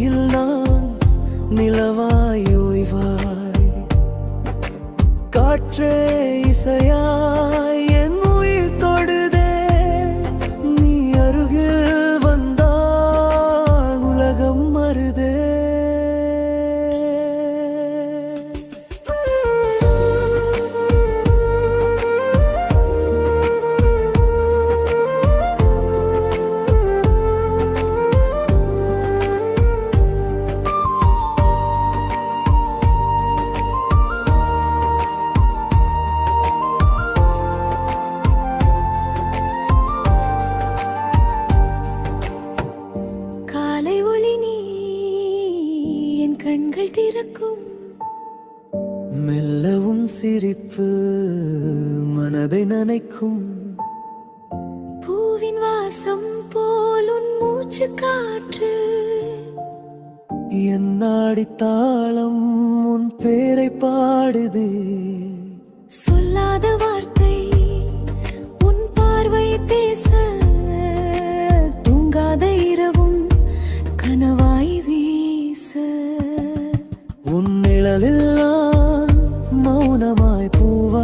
ஒளியில் நான் நிலவாய் ஓய்வாய். காற்றே இசையாய் என் உயிர் தொடுதே, நீ அருகில் வந்தால் உலகம் மருதே. கண்கள் திறக்கும் மெல்லவும் சிரிப்பு மனதை நனைக்கும். பூவின் வாசம் போல் உன் மூச்சு காற்று, என் நாடி தாளம் உன் பேரை பாடுது. சொல்லாத வார்த்தை உன் பார்வை பேச, தூங்காத இரவும் கனவாய் வீச. உன் நிழலில் நான் மௌனமாய் பூவா